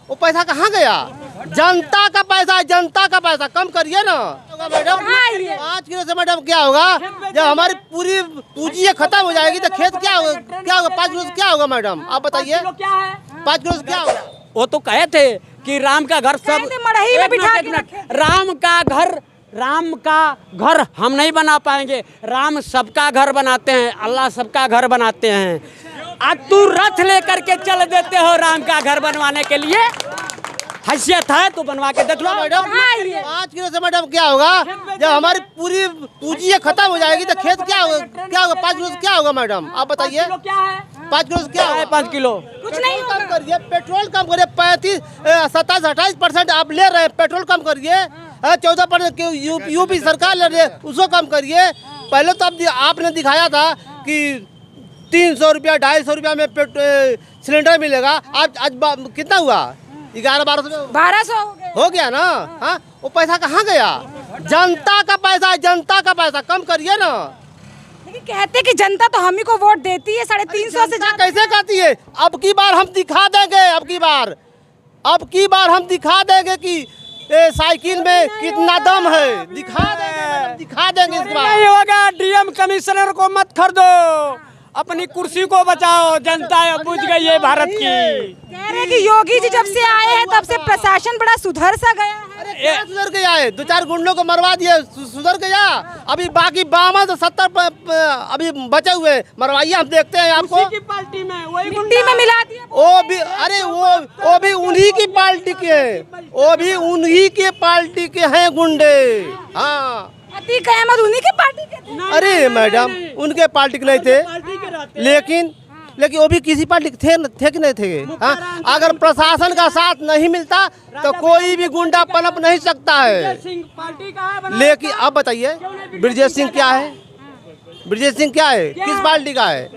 वो पैसा कहाँ गया? जनता का पैसा है, जनता का पैसा। कम करिए ना मैडम। 5 किलो से मैडम क्या होगा? जब हमारी पूरी पूंजी खत्म हो जाएगी तो खेत क्या होगा? 5 किलो से क्या होगा मैडम? आप बताइए 5 किलो से क्या होगा? वो तो कहे थे कि राम का घर सब राम का घर हम नहीं बना पाएंगे, राम सबका घर बनाते हैं, अल्लाह सबका घर बनाते हैं। आज तू रथ लेकर के चल देते हो राम का घर बनवाने के लिए, हैसियत है तो बनवा के देख लो मैडम। 5 किलो से मैडम क्या होगा? जब हमारी पूरी पूंजी खत्म हो जाएगी तो खेत क्या होगा? 5 किलो से क्या होगा मैडम? आप बताइए 5 किलो से क्या होगा? 5 किलो कुछ नहीं कम करिए, पेट्रोल कम करिए। 27-28% आप ले रहे हैं, पेट्रोल कम करिए। 14% यूपी सरकार ले रही है, उसको कम करिए। पहले तो आपने दिखाया था कि 300 रुपया 250 रुपया में सिलेंडर मिलेगा। आज कितना हुआ? 1100-1200 हो गया ना। हाँ, वो पैसा कहाँ गया? जनता का पैसा है, जनता का पैसा। कम करिए ना। लेकिन कहते कि जनता तो हम ही को वोट देती है, 350 से कैसे कहती है? अब की बार हम दिखा देंगे, अब की बार हम दिखा देंगे कि साइकिल में कितना दम है। दिखा देंगे इस बार। नहीं होगा, डीएम कमिश्नर को मत खरीदो, अपनी कुर्सी को बचाओ। जनता बुझ गई है भारत की। कह रहे कि योगी जी जब से आए हैं तब से प्रशासन बड़ा सुधर सा गया है। अरे क्या सुधर गया है? 2-4 गुंडों को मरवा दिए, सुधर गया। अभी बाकी 52 से 70 अभी बचे हुए, मरवाइए, हम देखते हैं आपको। की पार्टी में वही मिट्टी में मिला दिया वो भी। अरे वो भी उन्हीं की पार्टी के हैं, वो भी उन्हीं के पार्टी के हैं गुंडे। हाँ, अतीक अहमद उन्हीं की पार्टी के थे। अरे मैडम उनके पार्टी के नहीं थे, लेकिन वो भी किसी पार्टी के थे कि नहीं थे? हाँ, अगर प्रशासन का साथ नहीं मिलता तो कोई भी गुंडा पनप नहीं सकता है। लेकिन अब बताइए ब्रजेश सिंह क्या है? ब्रजेश सिंह क्या है? किस पार्टी का है?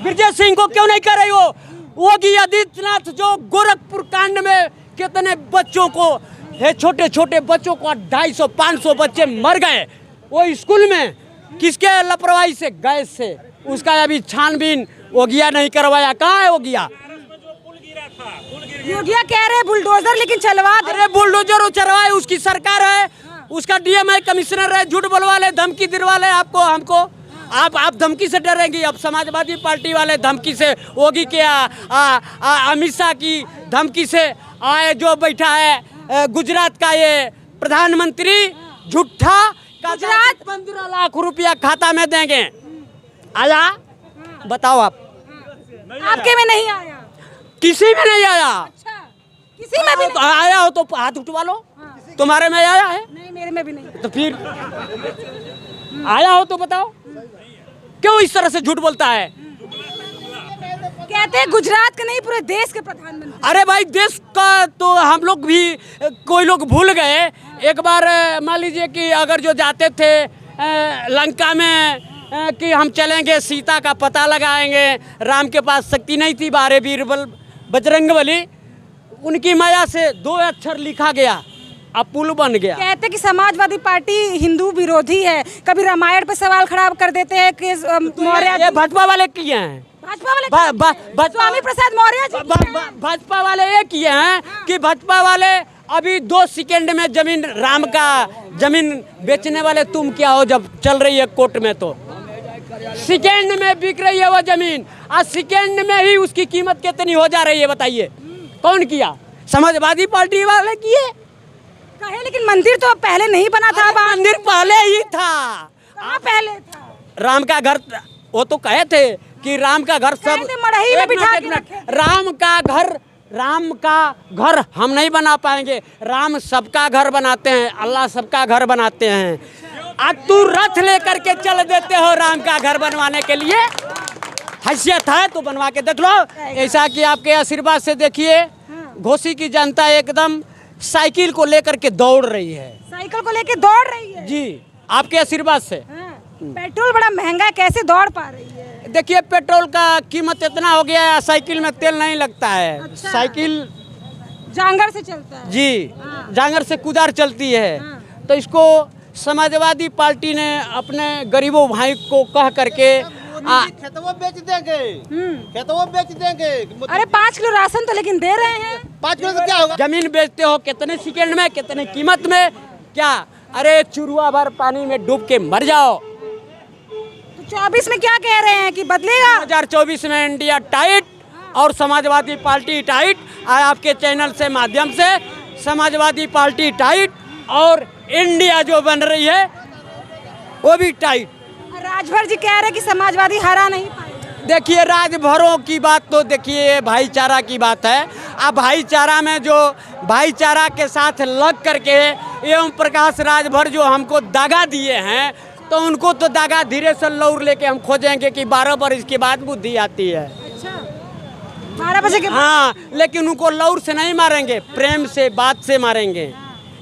ब्रजेश सिंह को क्यों नहीं कर रही हो? योगी आदित्यनाथ जो गोरखपुर कांड में कितने बच्चों को, छोटे छोटे बच्चों को 250-500 बच्चे मर गए वो स्कूल में, किसके लापरवाही से? गैस से। उसका अभी छानबीन योगिया नहीं करवाया। कहाँ है योगिया? योगिया कह रहे बुलडोजर लेकिन चलवा दे। अरे बुलडोजर वो चलवाए, उसकी सरकार है, उसका डीएम है, कमिश्नर है। झूठ बोलवा ले, धमकी दिलवा ले आपको, हमको। आप धमकी से डरेंगी? अब समाजवादी पार्टी वाले धमकी से, योगी के अमित शाह की धमकी से आए जो बैठा है गुजरात का ये प्रधानमंत्री झूठा। गुजरात 15 लाख रुपया खाता में देंगे। आया? बताओ आप। आपके में नहीं आया? किसी में नहीं आया। अच्छा, किसी में भी नहीं आया हो तो हाथ उठवा लो। तुम्हारे में आया है? नहीं, मेरे में भी नहीं। तो फिर आया हो तो बताओ, क्यों इस तरह से झूठ बोलता है? कहते हैं गुजरात के नहीं पूरे देश के प्रधानमंत्री। अरे भाई, देश का तो हम लोग भी कोई लोग भूल गए। एक बार मान लीजिए कि अगर जो जाते थे लंका में कि हम चलेंगे, सीता का पता लगाएंगे, राम के पास शक्ति नहीं थी, 12 बीरबल बजरंगबली, उनकी माया से 2 अक्षर लिखा गया, अब पुल बन गया। कहते कि समाजवादी पार्टी हिंदू विरोधी है, कभी रामायण पे सवाल खड़ा कर देते हैं कि मौर्य। ये भाजपा वाले किए हैं, भाजपा वाले स्वामी प्रसाद मौर्य जी भाजपा वाले ये किए हैं कि भाजपा वाले अभी 2 सेकंड में जमीन, राम का जमीन बेचने वाले तुम क्या हो? जब चल रही है कोर्ट में तो सेकंड में बिक रही है वो जमीन, आज सेकंड में ही उसकी कीमत कितनी हो जा रही है बताइए? कौन किया? समाजवादी पार्टी वाले किए। कहे लेकिन मंदिर तो पहले नहीं बना था। मंदिर पहले ही था। पहले था राम का घर, वो तो कहे थे कि राम का घर सब मड़ही में बिठा के रखे। राम का घर हम नहीं बना पाएंगे, राम सबका घर बनाते हैं, अल्लाह सबका घर बनाते हैं। आज तू रथ लेकर के चल देते हो राम का घर बनवाने के लिए, हैसियत है तो बनवा के देख लो। ऐसा कि आपके आशीर्वाद से देखिए घोसी की जनता एकदम साइकिल को लेकर के दौड़ रही है। साइकिल को लेकर दौड़ रही है जी, आपके आशीर्वाद से। पेट्रोल बड़ा महंगा है, कैसे दौड़ पा रही है? देखिए पेट्रोल का कीमत इतना हो गया है, साइकिल में तेल नहीं लगता है। अच्छा। साइकिल जांगर से चलता है। जी, जांगर से कुदार चलती है। तो इसको समाजवादी पार्टी ने अपने गरीबों भाई को कह करके खेतों बेच देंगे, खेतों बेच देंगे। अरे 5 किलो राशन तो लेकिन दे रहे हैं। 5 किलो तो क्या होगा? जमीन बेचते हो कितने सेकंड में, कितने कीमत में, क्या? अरे चुरुआ भर पानी में डूब के मर जाओ। तो 24 में क्या कह रहे हैं कि बदलेगा? 2024 में इंडिया टाइट और समाजवादी पार्टी टाइट। आपके चैनल से माध्यम से समाजवादी पार्टी टाइट और इंडिया जो बन रही है वो भी टाइट। राजभर जी कह रहे हैं कि समाजवादी हरा नहीं पाएगा। देखिए राजभरों की बात तो देखिए भाईचारा की बात है। अब भाईचारा में जो भाईचारा के साथ लग करके एवं प्रकाश राजभर जो हमको दागा दिए हैं, तो उनको तो दागा धीरे से लौर लेके हम खोजेंगे कि 12 बरस के बाद बुद्धि आती है। अच्छा 12 बजे के बाद? हाँ, लेकिन उनको लौर से नहीं मारेंगे, प्रेम से बात से मारेंगे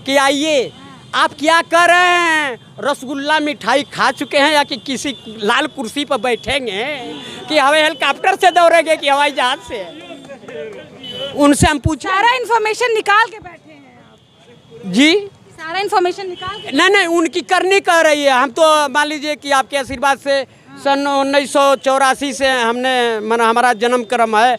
कि आइए आप क्या कर रहे हैं, रसगुल्ला मिठाई खा चुके हैं या कि किसी लाल कुर्सी पर बैठेंगे कि हवाई हेलीकॉप्टर से दौड़ेंगे कि हवाई जहाज से? उनसे हम पूछा। सारा इन्फॉर्मेशन निकाल के बैठे हैं आप? जी सारा इन्फॉर्मेशन निकाल के? नहीं, उनकी करनी कर रही है। हम तो मान लीजिए कि आपके आशीर्वाद से सन 1984 से हमने हमारा जन्म क्रम है,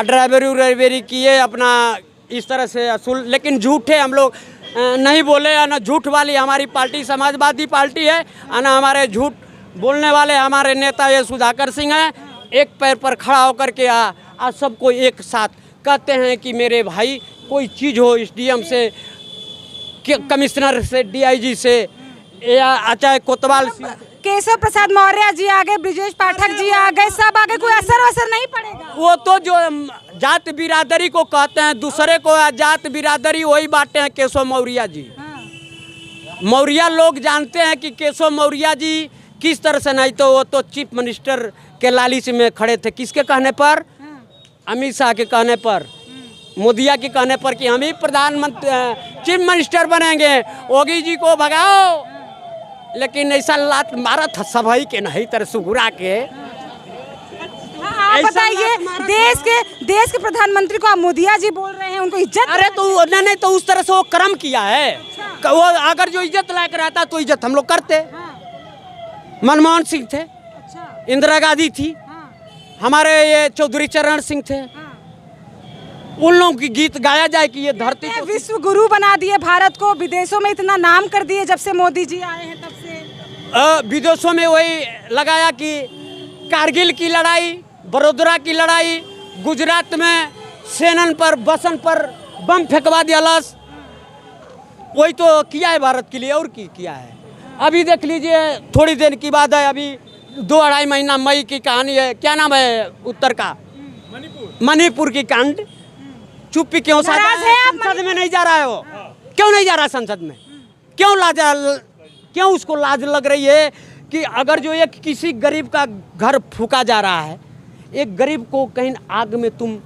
ड्राइवरी किए अपना इस तरह से असूल, लेकिन झूठे हम लोग नहीं बोले। ना झूठ वाली हमारी पार्टी समाजवादी पार्टी है, ना हमारे झूठ बोलने वाले हमारे नेता ये सुधाकर सिंह हैं। एक पैर पर खड़ा होकर के आज सबको एक साथ कहते हैं कि मेरे भाई कोई चीज़ हो एसडीएम से, कमिश्नर से, डीआईजी से, या चाहे कोतवाल से। केशव प्रसाद मौर्य जी आ गए, ब्रिजेश पाठक जी आ गए, सब आ गए, कोई असर नहीं पड़ेगा? वो तो जो जात बिरादरी को कहते हैं, दूसरे को जात बिरादरी वही बांटे हैं केशव मौर्य जी। मौर्य लोग जानते हैं कि केशव मौर्य जी किस तरह से, नहीं तो वो तो चीफ मिनिस्टर के लालच में खड़े थे। किसके कहने पर? अमित शाह के कहने पर, मोदिया के कहने पर कि हम ही प्रधानमंत्री चीफ मिनिस्टर बनेंगे, योगी जी को भगाओ। लेकिन ऐसा लात मारा था सभी के नहीं तरह सुगुरा के। आप बताइए, देश के प्रधानमंत्री को आप मोदिया जी बोल रहे हैं, उनको इज्जत? अरे तो नहीं तो उस तरह से वो कर्म किया है। वो अगर जो इज्जत लायक रहता तो इज्जत हम लोग करते। मनमोहन सिंह थे, इंदिरा गांधी थी, हमारे ये चौधरी चरण सिंह थे। उन लोगों की गीत गाया जाए कि ये धरती को विश्व गुरु बना दिए भारत को, विदेशों में इतना नाम कर दिए जब से मोदी जी आए हैं तब से। विदेशों में वही लगाया कि कारगिल की लड़ाई, बड़ोदरा की लड़ाई, गुजरात में सेनन पर, बसन पर बम फेंकवा दिया लस, वही तो किया है भारत के लिए। और की किया है? अभी देख लीजिए, थोड़ी देर की बात है, अभी 2-2.5 महीना मई की कहानी है। क्या नाम है उत्तर का? मणिपुर की कांड। चुप्पी क्यों? संसद में नहीं जा रहा है वो। क्यों नहीं जा रहा संसद में? क्यों उसको लाज लग रही है कि अगर जो एक किसी गरीब का घर फूका जा रहा है, एक गरीब को कहीं आग में तुम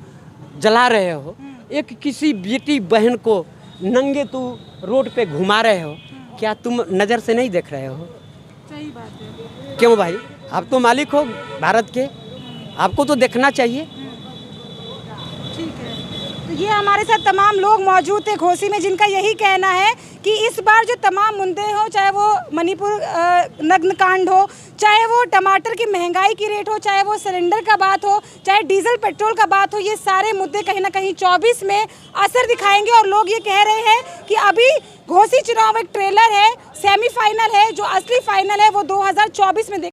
जला रहे हो, एक किसी बेटी बहन को नंगे तू रोड पे घुमा रहे हो, क्या तुम नज़र से नहीं देख रहे हो? सही बात है। क्यों भाई? आप तो मालिक हो भारत के, आपको तो देखना चाहिए। ठीक है, तो ये हमारे साथ तमाम लोग मौजूद थे घोसी में, जिनका यही कहना है कि इस बार जो तमाम मुद्दे हो, चाहे वो मणिपुर नग्न कांड हो, चाहे वो टमाटर की महंगाई की रेट हो, चाहे वो सिलेंडर का बात हो, चाहे डीजल पेट्रोल का बात हो, ये सारे मुद्दे कहीं ना कहीं 24 में असर दिखाएंगे। और लोग ये कह रहे हैं कि अभी घोसी चुनाव एक ट्रेलर है, सेमीफाइनल है, जो असली फाइनल है वो 2024 में